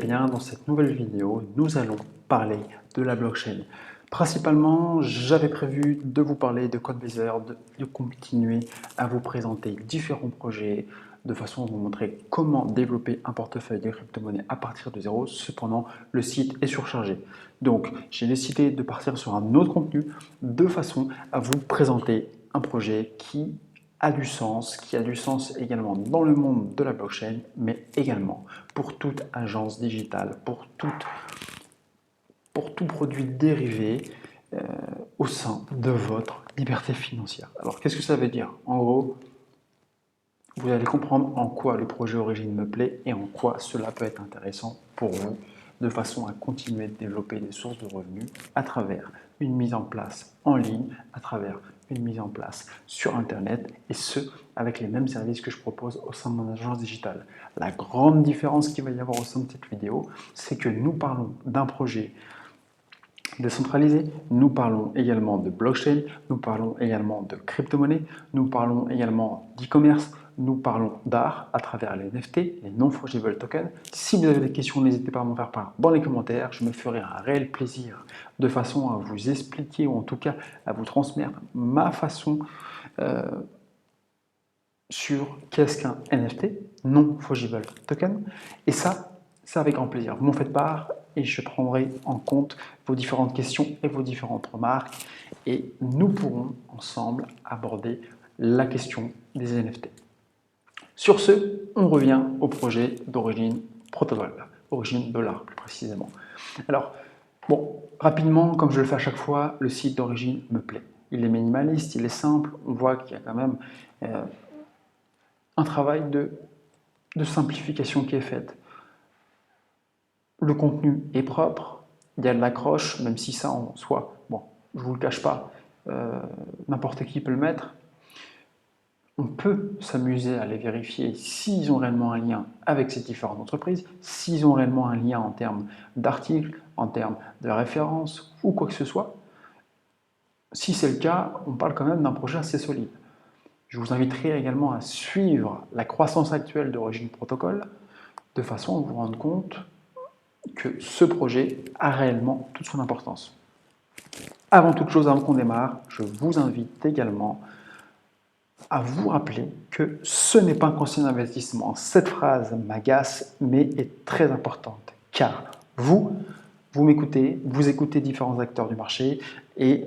bien, dans cette nouvelle vidéo, nous allons parler de la blockchain. Principalement, j'avais prévu de vous parler de CodeBlazer, de continuer à vous présenter différents projets, de façon à vous montrer comment développer un portefeuille de crypto-monnaies à partir de zéro. Cependant, le site est surchargé. Donc, j'ai décidé de partir sur un autre contenu, de façon à vous présenter un projet qui a du sens, qui a du sens également dans le monde de la blockchain, mais également pour toute agence digitale, pour tout produit dérivé au sein de votre liberté financière. Alors, qu'est-ce que ça veut dire? En gros, vous allez comprendre en quoi le projet Origine me plaît et en quoi cela peut être intéressant pour vous, de façon à continuer de développer des sources de revenus à travers une mise en place en ligne, à travers une mise en place sur Internet, et ce, avec les mêmes services que je propose au sein de mon agence digitale. La grande différence qu'il va y avoir au sein de cette vidéo, c'est que nous parlons d'un projet décentralisé, nous parlons également de blockchain, nous parlons également de crypto-monnaie, nous parlons également d'e-commerce, nous parlons d'art à travers les NFT, les non-fungible tokens. Si vous avez des questions, n'hésitez pas à m'en faire part dans les commentaires, je me ferai un réel plaisir de façon à vous expliquer, ou en tout cas à vous transmettre ma façon sur qu'est-ce qu'un NFT, non-fungible token, et ça, c'est avec grand plaisir. Vous m'en faites part et je prendrai en compte vos différentes questions et vos différentes remarques, et nous pourrons ensemble aborder la question des NFT. Sur ce, on revient au projet d'Origine Protocol, Origine Dollar plus précisément. Alors, bon, rapidement, comme je le fais à chaque fois, le site d'Origine me plaît. Il est minimaliste, il est simple, on voit qu'il y a quand même un travail de simplification qui est fait. Le contenu est propre, il y a de l'accroche, même si ça en soi, bon, je ne vous le cache pas, n'importe qui peut le mettre. On peut s'amuser à les vérifier s'ils ont réellement un lien avec ces différentes entreprises, s'ils ont réellement un lien en termes d'articles, en termes de références ou quoi que ce soit. Si c'est le cas, on parle quand même d'un projet assez solide. Je vous inviterai également à suivre la croissance actuelle d'Origine Protocol de façon à vous rendre compte que ce projet a réellement toute son importance. Avant toute chose, avant qu'on démarre, je vous invite également à vous rappeler que ce n'est pas un conseil d'investissement. Cette phrase m'agace, mais est très importante, car vous m'écoutez, vous écoutez différents acteurs du marché, et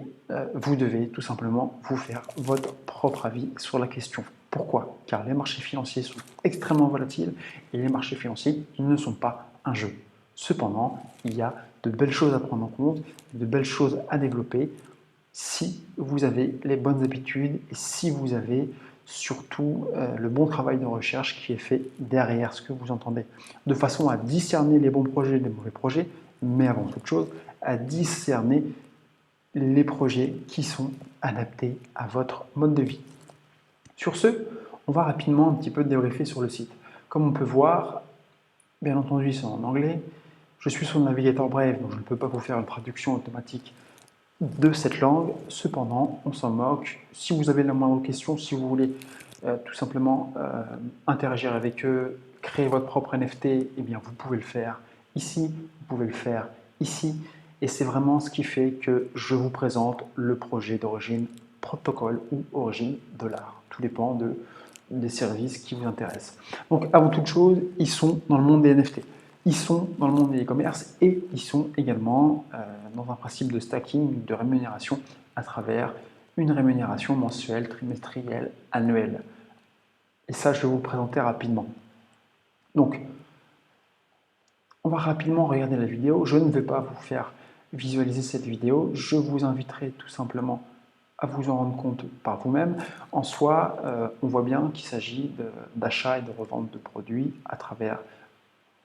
vous devez tout simplement vous faire votre propre avis sur la question. Pourquoi? Car les marchés financiers sont extrêmement volatiles, et les marchés financiers ne sont pas un jeu. Cependant, il y a de belles choses à prendre en compte, de belles choses à développer, si vous avez les bonnes habitudes et si vous avez surtout le bon travail de recherche qui est fait derrière ce que vous entendez, de façon à discerner les bons projets et les mauvais projets, mais avant toute chose, à discerner les projets qui sont adaptés à votre mode de vie. Sur ce, on va rapidement un petit peu débriefer sur le site. Comme on peut voir, bien entendu, c'est en anglais. Je suis sur le navigateur Brave, donc je ne peux pas vous faire une traduction automatique de cette langue. Cependant, on s'en moque. Si vous avez la moindre question, si vous voulez tout simplement interagir avec eux, créer votre propre NFT, eh bien vous pouvez le faire ici, vous pouvez le faire ici. Et c'est vraiment ce qui fait que je vous présente le projet d'Origine Protocol ou Origine Dollar. Tout dépend des services qui vous intéressent. Donc avant toute chose, ils sont dans le monde des NFT. Ils sont dans le monde des e-commerce et ils sont également dans un principe de stacking, de rémunération à travers une rémunération mensuelle, trimestrielle, annuelle. Et ça, je vais vous le présenter rapidement. Donc, on va rapidement regarder la vidéo. Je ne vais pas vous faire visualiser cette vidéo. Je vous inviterai tout simplement à vous en rendre compte par vous-même. En soi, on voit bien qu'il s'agit d'achat et de revente de produits à travers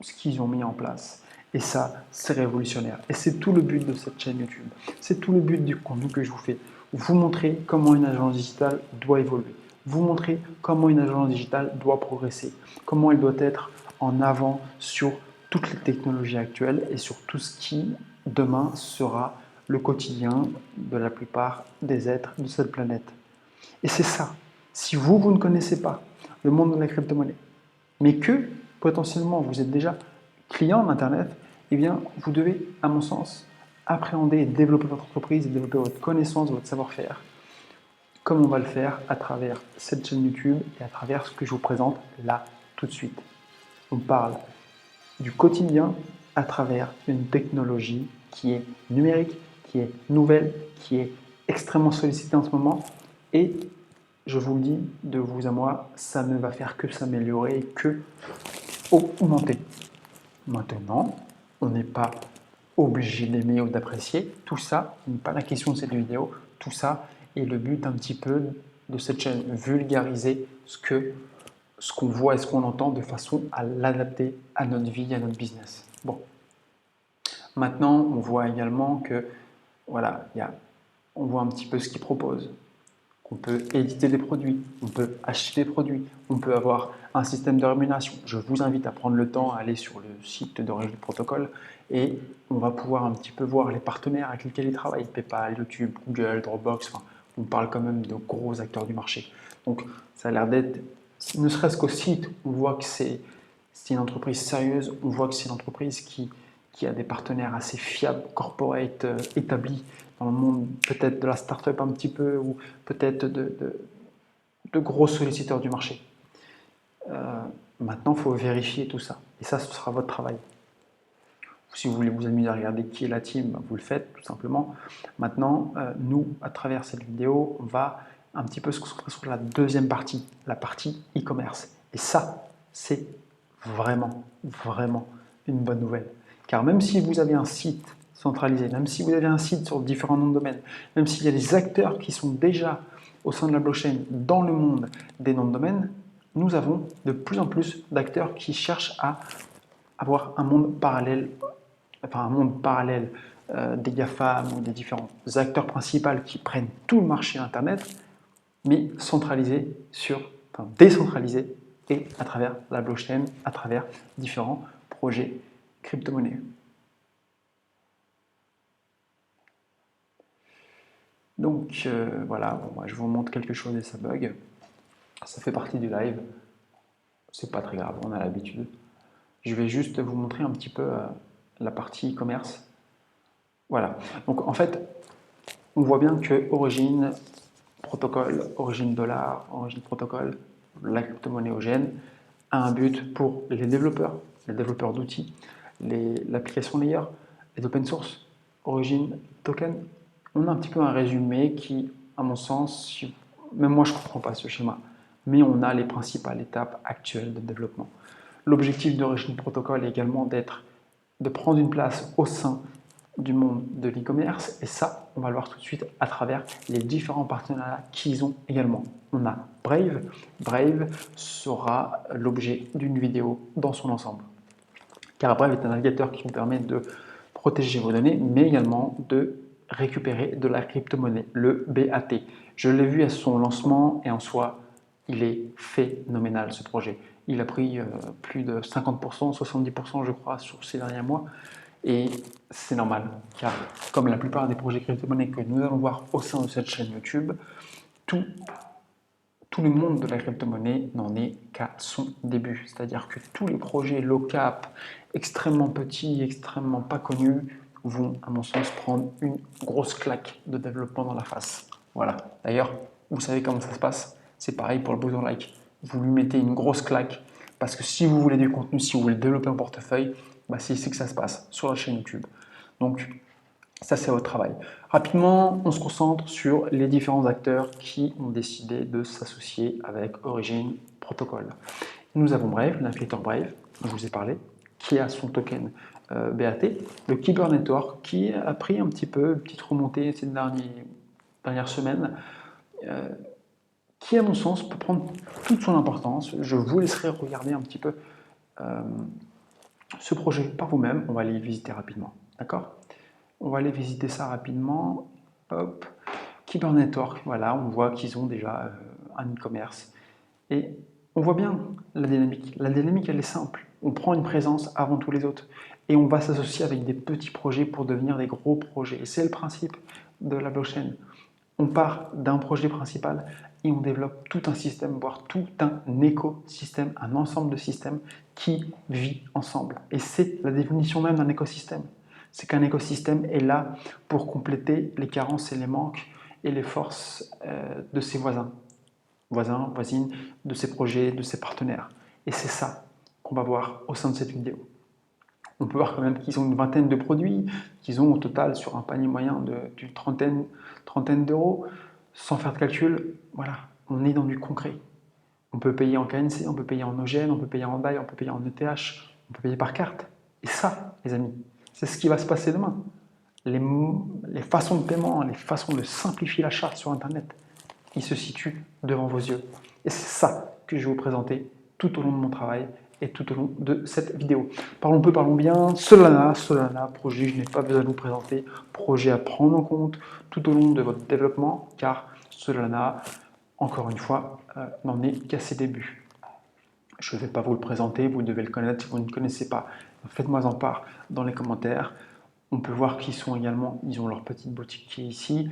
ce qu'ils ont mis en place. Et ça, c'est révolutionnaire. Et c'est tout le but de cette chaîne YouTube. C'est tout le but du contenu que je vous fais. Vous montrer comment une agence digitale doit évoluer. Vous montrer comment une agence digitale doit progresser. Comment elle doit être en avant sur toutes les technologies actuelles et sur tout ce qui, demain, sera le quotidien de la plupart des êtres de cette planète. Et c'est ça. Si vous ne connaissez pas le monde de la crypto-monnaie, mais que potentiellement vous êtes déjà client d'Internet, eh bien, vous devez, à mon sens, appréhender et développer votre entreprise, et développer votre connaissance, votre savoir-faire, comme on va le faire à travers cette chaîne YouTube et à travers ce que je vous présente là tout de suite. On parle du quotidien à travers une technologie qui est numérique, qui est nouvelle, qui est extrêmement sollicitée en ce moment. Et je vous le dis, de vous à moi, ça ne va faire que s'améliorer, que augmenter. Maintenant, on n'est pas obligé d'aimer ou d'apprécier. Tout ça n'est pas la question de cette vidéo. Tout ça est le but un petit peu de cette chaîne, vulgariser ce qu'on voit et ce qu'on entend de façon à l'adapter à notre vie, à notre business. Bon. Maintenant, on voit également que, voilà, on voit un petit peu ce qu'ils proposent. On peut éditer des produits, on peut acheter des produits, on peut avoir un système de rémunération. Je vous invite à prendre le temps à aller sur le site d'Origine Protocol et on va pouvoir un petit peu voir les partenaires avec lesquels ils travaillent. PayPal, YouTube, Google, Dropbox, enfin, on parle quand même de gros acteurs du marché. Donc ça a l'air d'être, ne serait-ce qu'au site, on voit que c'est une entreprise sérieuse, on voit que c'est une entreprise qui a des partenaires assez fiables, corporate, établis dans le monde peut-être de la start-up un petit peu, ou peut-être de gros solliciteurs du marché. Maintenant, il faut vérifier tout ça. Et ça, ce sera votre travail. Si vous voulez vous amuser à regarder qui est la team, vous le faites tout simplement. Maintenant, nous, à travers cette vidéo, on va un petit peu se concentrer sur la deuxième partie, la partie e-commerce. Et ça, c'est vraiment, vraiment une bonne nouvelle. Car même si vous avez un site centralisé, même si vous avez un site sur différents noms de domaine, même s'il y a des acteurs qui sont déjà au sein de la blockchain dans le monde des noms de domaine, nous avons de plus en plus d'acteurs qui cherchent à avoir un monde parallèle, des GAFAM ou des différents acteurs principaux qui prennent tout le marché Internet, mais décentralisé et à travers la blockchain, à travers différents projets crypto-monnaies. Donc voilà, moi, je vous montre quelque chose et ça bug. Ça fait partie du live. C'est pas très grave, on a l'habitude. Je vais juste vous montrer un petit peu la partie e-commerce. Voilà. Donc en fait, on voit bien que Origin Protocol, Origin Dollar, Origin Protocol, la crypto-monnaie Ogène, a un but pour les développeurs d'outils, l'application layer, les open source, Origin Token. On a un petit peu un résumé qui, à mon sens, même moi je ne comprends pas ce schéma, mais on a les principales étapes actuelles de développement. L'objectif d'Origin Protocol est également de prendre une place au sein du monde de l'e-commerce, et ça, on va le voir tout de suite à travers les différents partenariats qu'ils ont également. On a Brave. Brave sera l'objet d'une vidéo dans son ensemble. Car Brave est un navigateur qui vous permet de protéger vos données, mais également de récupérer de la crypto-monnaie, le BAT. Je l'ai vu à son lancement et en soi, il est phénoménal ce projet. Il a pris plus de 50%, 70% je crois sur ces derniers mois. Et c'est normal, car comme la plupart des projets crypto-monnaies que nous allons voir au sein de cette chaîne YouTube, tout le monde de la crypto-monnaie n'en est qu'à son début. C'est-à-dire que tous les projets low cap, extrêmement petits, extrêmement pas connus, vont, à mon sens, prendre une grosse claque de développement dans la face. Voilà. D'ailleurs, vous savez comment ça se passe. C'est pareil pour le bouton like. Vous lui mettez une grosse claque parce que si vous voulez du contenu, si vous voulez développer un portefeuille, c'est ici que ça se passe, sur la chaîne YouTube. Donc, ça, c'est votre travail. Rapidement, on se concentre sur les différents acteurs qui ont décidé de s'associer avec Origin Protocol. Nous avons Brave, l'inflecteur Brave, dont je vous ai parlé, qui a son token BAT, le Keeper Network, qui a pris un petit peu, une petite remontée ces dernières semaines, qui, à mon sens, peut prendre toute son importance. Je vous laisserai regarder un petit peu ce projet par vous-même. On va aller le visiter rapidement. D'accord ? On va aller visiter ça rapidement. Hop. Keeper Network, voilà, on voit qu'ils ont déjà un e-commerce. Et on voit bien la dynamique. La dynamique, elle est simple. On prend une présence avant tous les autres. Et on va s'associer avec des petits projets pour devenir des gros projets. Et c'est le principe de la blockchain. On part d'un projet principal et on développe tout un système, voire tout un écosystème, un ensemble de systèmes qui vit ensemble. Et c'est la définition même d'un écosystème. C'est qu'un écosystème est là pour compléter les carences et les manques et les forces de ses voisins, voisines, de ses projets, de ses partenaires. Et c'est ça qu'on va voir au sein de cette vidéo. On peut voir quand même qu'ils ont une vingtaine de produits, qu'ils ont au total sur un panier moyen d'une trentaine d'euros. Sans faire de calcul, voilà, on est dans du concret. On peut payer en KNC, on peut payer en OGN, on peut payer en DAI, on peut payer en ETH, on peut payer par carte. Et ça, les amis, c'est ce qui va se passer demain. Les façons de paiement, les façons de simplifier l'achat sur Internet, ils se situent devant vos yeux. Et c'est ça que je vais vous présenter tout au long de mon travail et tout au long de cette vidéo. Parlons peu, parlons bien. Solana, projet, je n'ai pas besoin de vous présenter, projet à prendre en compte tout au long de votre développement, car Solana, encore une fois, n'en est qu'à ses débuts. Je ne vais pas vous le présenter, vous devez le connaître si vous ne le connaissez pas. Faites-moi en part dans les commentaires. On peut voir qu'ils sont également, ils ont leur petite boutique qui est ici.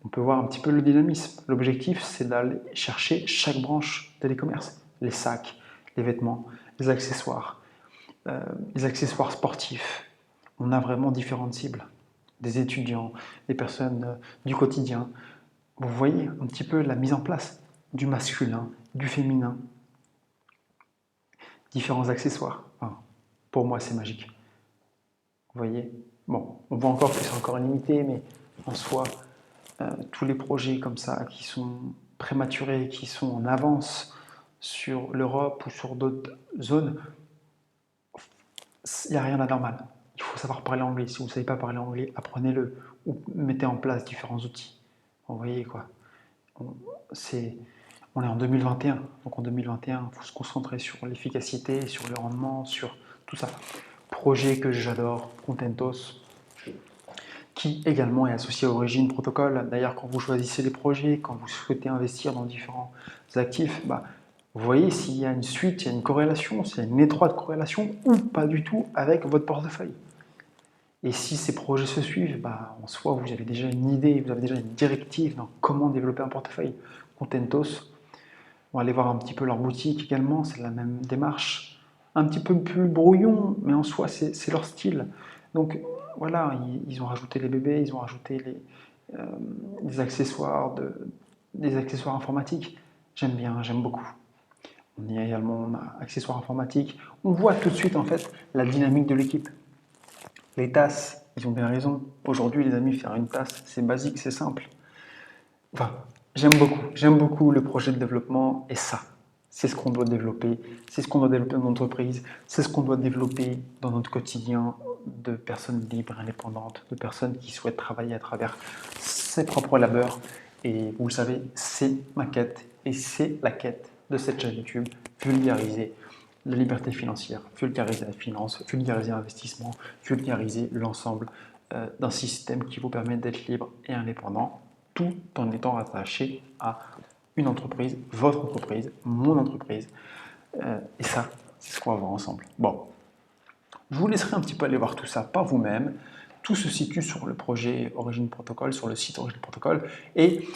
On peut voir un petit peu le dynamisme. L'objectif, c'est d'aller chercher chaque branche de l'e-commerce. Les sacs, les vêtements, les accessoires sportifs. On a vraiment différentes cibles. Des étudiants, des personnes du quotidien. Vous voyez un petit peu la mise en place du masculin, du féminin. Différents accessoires. Enfin, pour moi, c'est magique. Vous voyez? Bon, on voit encore que c'est encore limité, mais en soi, tous les projets comme ça qui sont prématurés, qui sont en avance sur l'Europe ou sur d'autres zones, il n'y a rien d'anormal. Il faut savoir parler anglais. Si vous ne savez pas parler anglais, apprenez-le ou mettez en place différents outils. Vous voyez quoi? On est en 2021, donc en 2021, il faut se concentrer sur l'efficacité, sur le rendement, sur tout ça. Projet que j'adore, Contentos, qui également est associé à Origin Protocol. D'ailleurs, quand vous choisissez les projets, quand vous souhaitez investir dans différents actifs, vous voyez s'il y a une suite, s'il y a une corrélation, s'il y a une étroite corrélation ou pas du tout avec votre portefeuille. Et si ces projets se suivent, en soi, vous avez déjà une idée, vous avez déjà une directive dans comment développer un portefeuille. Contentos, on va aller voir un petit peu leur boutique également, c'est la même démarche. Un petit peu plus brouillon, mais en soi, c'est leur style. Donc voilà, ils ont rajouté les bébés, ils ont rajouté des accessoires informatiques. J'aime bien, j'aime beaucoup. On y a également accessoires informatiques. On voit tout de suite en fait la dynamique de l'équipe. Les tasses, ils ont bien raison. Aujourd'hui, les amis, faire une tasse, c'est basique, c'est simple. Enfin, j'aime beaucoup le projet de développement et ça, c'est ce qu'on doit développer, c'est ce qu'on doit développer dans l'entreprise, c'est ce qu'on doit développer dans notre quotidien de personnes libres, indépendantes, de personnes qui souhaitent travailler à travers ses propres labeurs. Et vous le savez, c'est ma quête et c'est la quête de cette chaîne YouTube, vulgariser la liberté financière, vulgariser la finance, vulgariser l'investissement, vulgariser l'ensemble d'un système qui vous permet d'être libre et indépendant tout en étant attaché à une entreprise, votre entreprise, mon entreprise. Et ça, c'est ce qu'on va voir ensemble. Bon, je vous laisserai un petit peu aller voir tout ça par vous-même. Tout se situe sur le projet Origin Protocol, sur le site Origin Protocol. Et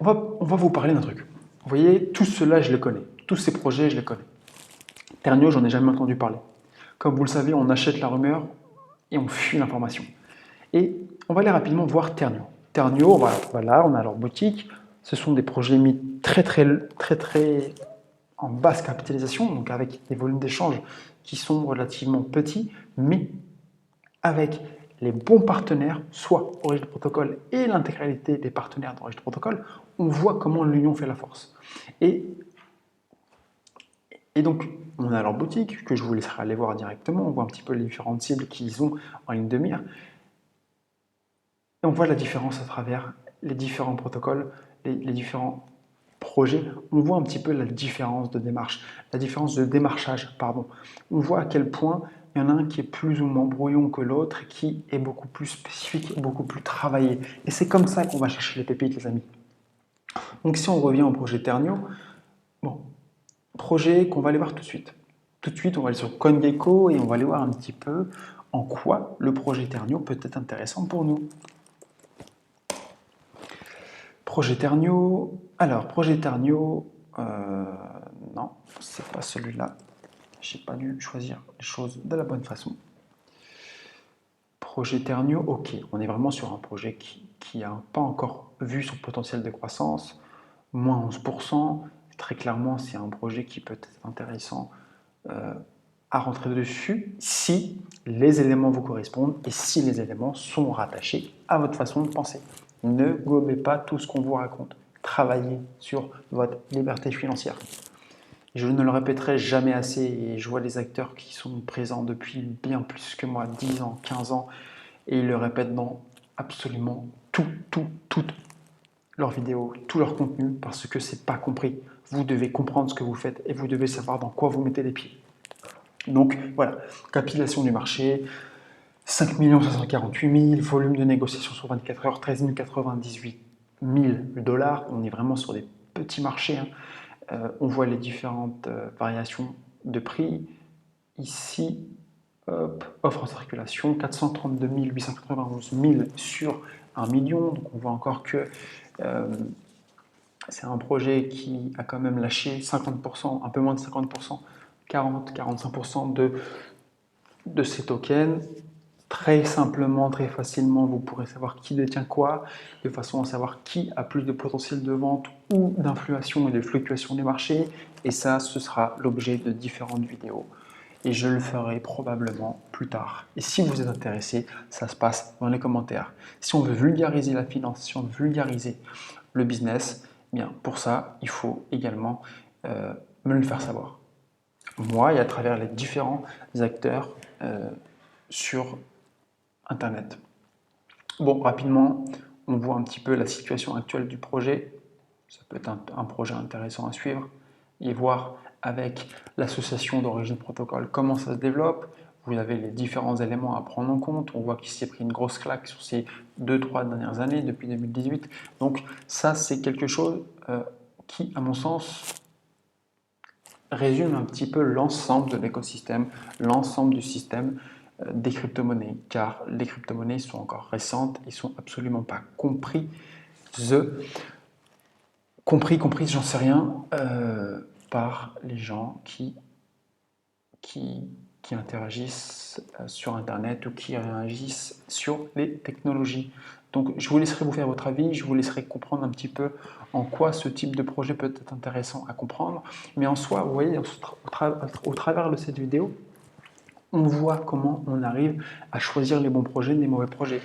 on va vous parler d'un truc. Vous voyez, tout cela, je le connais. Tous ces projets, je les connais. Ternio, j'en ai jamais entendu parler. Comme vous le savez, on achète la rumeur et on fuit l'information. Et on va aller rapidement voir Ternio. Ternio, voilà, on a leur boutique. Ce sont des projets mis très en basse capitalisation, donc avec des volumes d'échange qui sont relativement petits, mais avec les bons partenaires, soit Origin Protocol et l'intégralité des partenaires d'Origin Protocol, on voit comment l'union fait la force. Et donc, on a leur boutique, que je vous laisserai aller voir directement, on voit un petit peu les différentes cibles qu'ils ont en ligne de mire. Et on voit la différence à travers les différents protocoles, les différents projets. On voit un petit peu la différence de démarche, la différence de démarchage, pardon. On voit à quel point il y en a un qui est plus ou moins brouillon que l'autre, qui est beaucoup plus spécifique, beaucoup plus travaillé. Et c'est comme ça qu'on va chercher les pépites, les amis. Donc si on revient au projet Ternio, bon, projet qu'on va aller voir tout de suite. Tout de suite, on va aller sur CoinGecko et on va aller voir un petit peu en quoi le projet Ternio peut être intéressant pour nous. Projet Ternio, Alors, projet Ternio, non, c'est pas celui-là. J'ai pas dû choisir les choses de la bonne façon. Projet Ternio, ok, on est vraiment sur un projet qui n'a pas encore vu son potentiel de croissance, moins 11%. Très clairement, c'est un projet qui peut être intéressant à rentrer dessus si les éléments vous correspondent et si les éléments sont rattachés à votre façon de penser. Ne gobez pas tout ce qu'on vous raconte. Travaillez sur votre liberté financière. Je ne le répéterai jamais assez et je vois des acteurs qui sont présents depuis bien plus que moi, 10 ans, 15 ans, et ils le répètent dans absolument toutes leurs vidéos, tout leur contenu, parce que c'est pas compris. Vous devez comprendre ce que vous faites et vous devez savoir dans quoi vous mettez les pieds. Donc voilà, capitalisation du marché, 5 548 000, volume de négociation sur 24 heures, 13 098 000 $. On est vraiment sur des petits marchés. On voit les différentes variations de prix. Ici, offre en circulation, 432 891 000 sur 1 million. Donc on voit encore que c'est un projet qui a quand même lâché 50%, un peu moins de 50%, 40-45% de ces tokens. Très simplement, très facilement, vous pourrez savoir qui détient quoi, de façon à savoir qui a plus de potentiel de vente ou d'influation et de fluctuation des marchés. Et ça, ce sera l'objet de différentes vidéos. Et je le ferai probablement plus tard. Et si vous êtes intéressé, ça se passe dans les commentaires. Si on veut vulgariser la finance, si on veut vulgariser le business, eh bien pour ça, il faut également me le faire savoir. Moi et à travers les différents acteurs sur Internet. Bon, rapidement, on voit un petit peu la situation actuelle du projet. Ça peut être un projet intéressant à suivre et voir avec l'association d'origine protocole comment ça se développe. Vous avez les différents éléments à prendre en compte. On voit qu'il s'est pris une grosse claque sur ces 2-3 dernières années, depuis 2018. Donc ça, c'est quelque chose qui, à mon sens, résume un petit peu l'ensemble de l'écosystème, l'ensemble du système des crypto-monnaies, car les crypto-monnaies sont encore récentes et sont absolument pas comprises, j'en sais rien, par les gens qui interagissent sur Internet ou qui réagissent sur les technologies. Donc je vous laisserai vous faire votre avis, je vous laisserai comprendre un petit peu en quoi ce type de projet peut être intéressant à comprendre. Mais en soi, vous voyez, au travers de cette vidéo, on voit comment on arrive à choisir les bons projets des mauvais projets.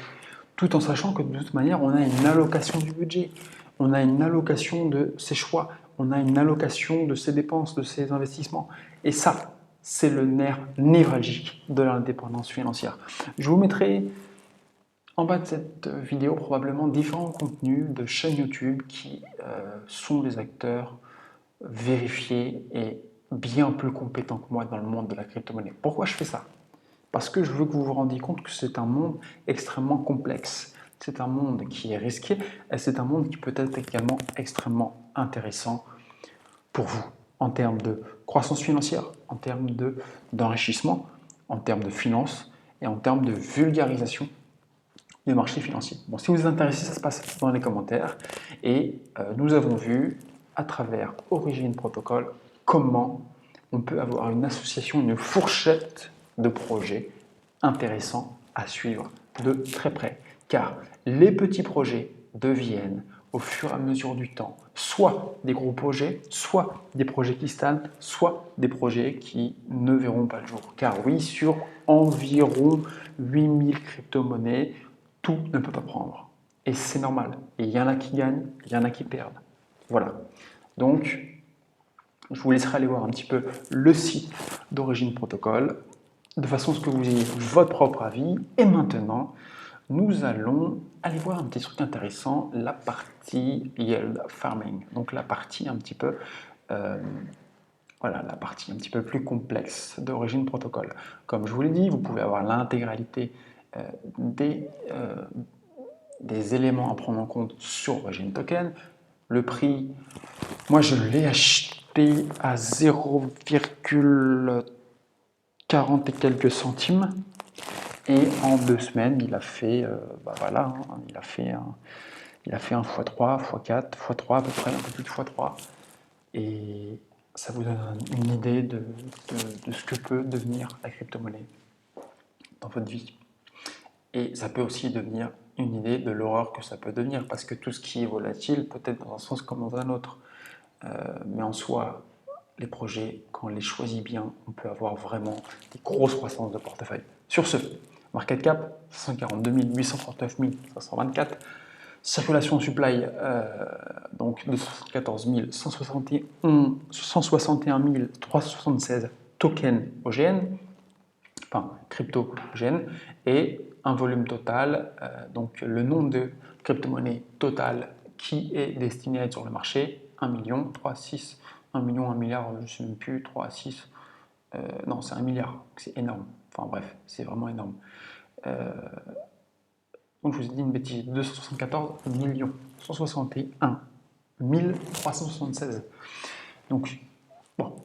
Tout en sachant que de toute manière, on a une allocation du budget, on a une allocation de ses choix, on a une allocation de ses dépenses, de ses investissements. Et ça, c'est le nerf névralgique de l'indépendance financière. Je vous mettrai en bas de cette vidéo probablement différents contenus de chaînes YouTube qui sont des acteurs vérifiés et bien plus compétents que moi dans le monde de la crypto-monnaie. Pourquoi je fais ça? Parce que je veux que vous vous rendiez compte que c'est un monde extrêmement complexe. C'est un monde qui est risqué et c'est un monde qui peut être également extrêmement intéressant pour vous en termes de croissance financière, en termes d'enrichissement, en termes de finances et en termes de vulgarisation du marché financier. Bon, si vous êtes intéressé, ça se passe dans les commentaires. Et nous avons vu à travers Origin Protocol comment on peut avoir une association, une fourchette de projets intéressants à suivre de très près. Car les petits projets deviennent au fur et à mesure du temps soit des gros projets, soit des projets qui stagnent, soit des projets qui ne verront pas le jour. Car oui, sur environ 8000 crypto-monnaies, tout ne peut pas prendre. Et c'est normal. Et il y en a qui gagnent, il y en a qui perdent. Voilà. Donc, je vous laisserai aller voir un petit peu le site d'Origine Protocol, de façon à ce que vous ayez votre propre avis. Et maintenant, nous allons aller voir un petit truc intéressant, la partie yield farming. Donc la partie un petit peu, voilà, la partie un petit peu plus complexe d'Origine Protocol. Comme je vous l'ai dit, vous pouvez avoir l'intégralité des éléments à prendre en compte sur Origin Token. Le prix, moi je l'ai acheté à 0,40 et quelques centimes. Et en 2 semaines, il a fait, voilà, il a fait Il a fait un x3, x4, x3 à peu près, un peu plus de x3. Et ça vous donne une idée de ce que peut devenir la crypto-monnaie dans votre vie. Et ça peut aussi devenir une idée de l'horreur que ça peut devenir, parce que tout ce qui est volatile peut être dans un sens comme dans un autre. Mais en soi, les projets, quand on les choisit bien, on peut avoir vraiment des grosses croissances de portefeuille. Sur ce, market cap 542 839 524, circulation supply donc 214 161 376 tokens OGN, enfin crypto OGN, et un volume total, donc le nombre de crypto-monnaies total qui est destiné à être sur le marché, 1 million, 3, 6, 1 million, 1 milliard, je ne sais même plus, 3, 6, non c'est 1 milliard, c'est énorme, enfin bref, c'est vraiment énorme. Donc je vous ai dit une bêtise, 274 millions, 161 376. Donc, bon,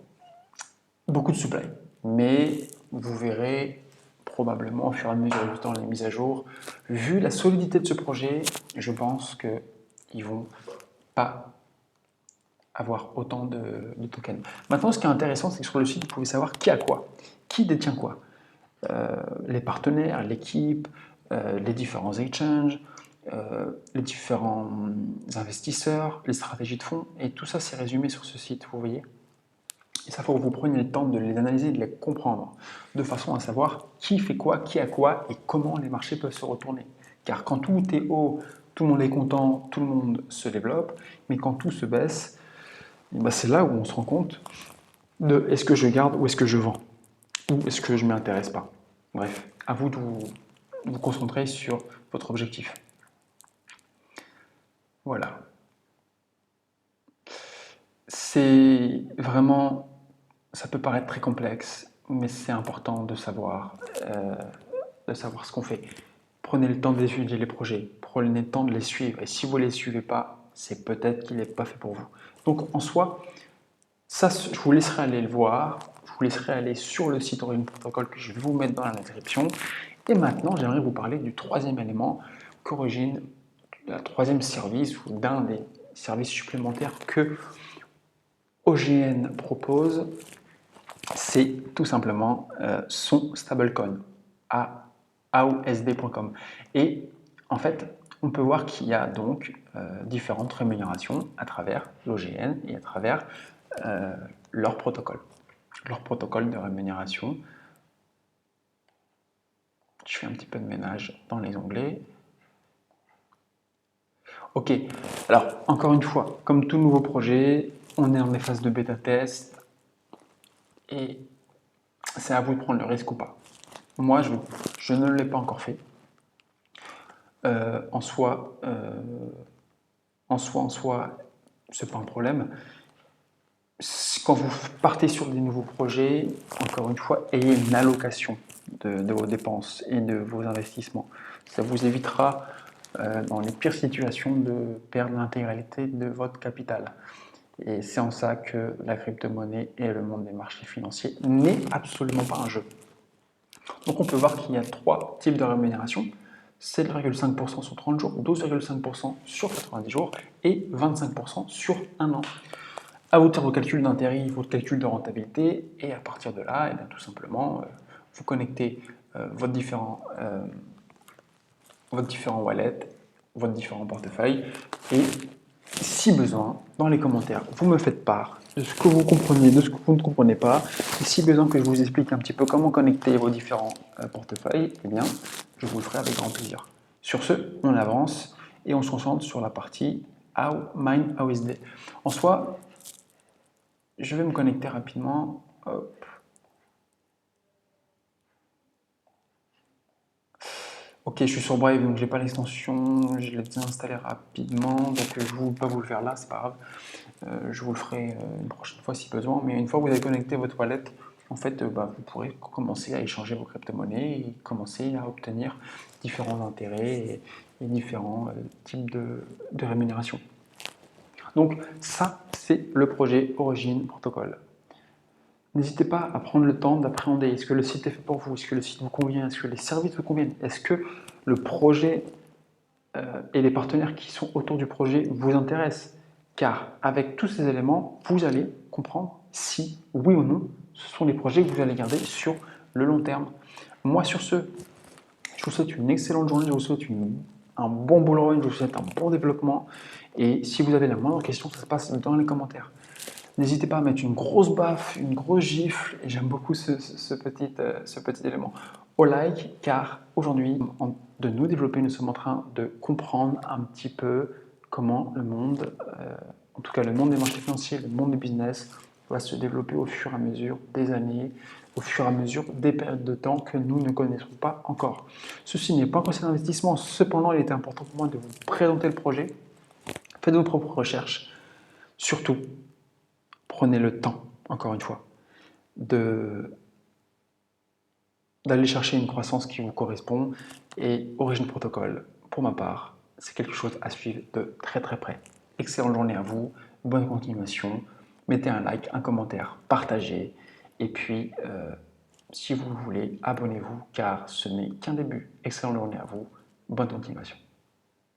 beaucoup de supply. Mais vous verrez probablement au fur et à mesure du temps les mises à jour. Vu la solidité de ce projet, je pense qu'ils ne vont pas avoir autant de tokens. Maintenant, ce qui est intéressant, c'est que sur le site, vous pouvez savoir qui a quoi, qui détient quoi. Les partenaires, l'équipe, les différents exchanges, les différents investisseurs, les stratégies de fonds, et tout ça c'est résumé sur ce site, vous voyez. Et ça, il faut que vous preniez le temps de les analyser et de les comprendre, de façon à savoir qui fait quoi, qui a quoi, et comment les marchés peuvent se retourner. Car quand tout est haut, tout le monde est content, tout le monde se développe, mais quand tout se baisse, ben c'est là où on se rend compte de est-ce que je garde ou est-ce que je vends, ou est-ce que je ne m'intéresse pas. Bref, à vous de vous concentrer sur votre objectif. Voilà. C'est vraiment, ça peut paraître très complexe, mais c'est important de savoir ce qu'on fait. Prenez le temps d'étudier les projets, prenez le temps de les suivre, et si vous ne les suivez pas, c'est peut-être qu'il n'est pas fait pour vous. Donc en soi, ça, je vous laisserai aller le voir, je vous laisserai aller sur le site Origin Protocol que je vais vous mettre dans la description. Et maintenant, j'aimerais vous parler du troisième élément qu'Origin, le troisième service ou d'un des services supplémentaires que OGN propose, c'est tout simplement son stablecoin à AUSD.com. Et en fait, on peut voir qu'il y a donc différentes rémunérations à travers l'OGN et à travers leur protocole de rémunération. Je fais un petit peu de ménage dans les onglets. Ok, alors encore une fois, comme tout nouveau projet, on est dans des phases de bêta test et c'est à vous de prendre le risque ou pas. Moi, je ne l'ai pas encore fait. En soi, c'est pas un problème. Quand vous partez sur des nouveaux projets, encore une fois, ayez une allocation de vos dépenses et de vos investissements. Ça vous évitera, dans les pires situations, de perdre l'intégralité de votre capital. Et c'est en ça que la crypto-monnaie et le monde des marchés financiers n'est absolument pas un jeu. Donc on peut voir qu'il y a trois types de rémunération. 7,5% sur 30 jours, 12,5% sur 90 jours et 25% sur un an. À vous de faire vos calculs d'intérêt, vos calculs de rentabilité, et à partir de là, tout simplement, vous connectez votre différent wallet, votre différent portefeuille, et si besoin, dans les commentaires, vous me faites part de ce que vous comprenez, de ce que vous ne comprenez pas, et si besoin que je vous explique un petit peu comment connecter vos différents portefeuilles, eh bien, je vous le ferai avec grand plaisir. Sur ce, on avance et on se concentre sur la partie Mine AUSD. En soi, je vais me connecter rapidement. Hop. Ok, je suis sur Brave, donc j'ai pas l'extension, je l'ai désinstallé rapidement, donc je ne vais pas vous le faire là, c'est pas grave. Je vous le ferai une prochaine fois si besoin, mais une fois que vous avez connecté votre wallet, en fait, vous pourrez commencer à échanger vos crypto-monnaies et commencer à obtenir différents intérêts et différents types de rémunération. Donc ça, c'est le projet Origin Protocol. N'hésitez pas à prendre le temps d'appréhender. Est-ce que le site est fait pour vous? Est-ce que le site vous convient? Est-ce que les services vous conviennent? Est-ce que le projet et les partenaires qui sont autour du projet vous intéressent. Car avec tous ces éléments, vous allez comprendre si, oui ou non, ce sont des projets que vous allez garder sur le long terme. Moi, sur ce, je vous souhaite une excellente journée, je vous souhaite un bon bull run, je vous souhaite un bon développement. Et si vous avez la moindre question, ça se passe dans les commentaires. N'hésitez pas à mettre une grosse baffe, une grosse gifle, et j'aime beaucoup ce petit élément, au like, car aujourd'hui, de nous développer, nous sommes en train de comprendre un petit peu comment le monde, en tout cas le monde des marchés financiers, le monde du business, va se développer au fur et à mesure des années, au fur et à mesure des périodes de temps que nous ne connaissons pas encore. Ceci n'est pas un conseil d'investissement, cependant il était important pour moi de vous présenter le projet. Faites vos propres recherches, surtout prenez le temps, encore une fois, d'aller chercher une croissance qui vous correspond. Et Origin Protocol, pour ma part, c'est quelque chose à suivre de très très près. Excellente journée à vous, bonne continuation. Mettez un like, un commentaire, partagez. Et puis, si vous voulez, abonnez-vous car ce n'est qu'un début. Excellente journée à vous, bonne continuation.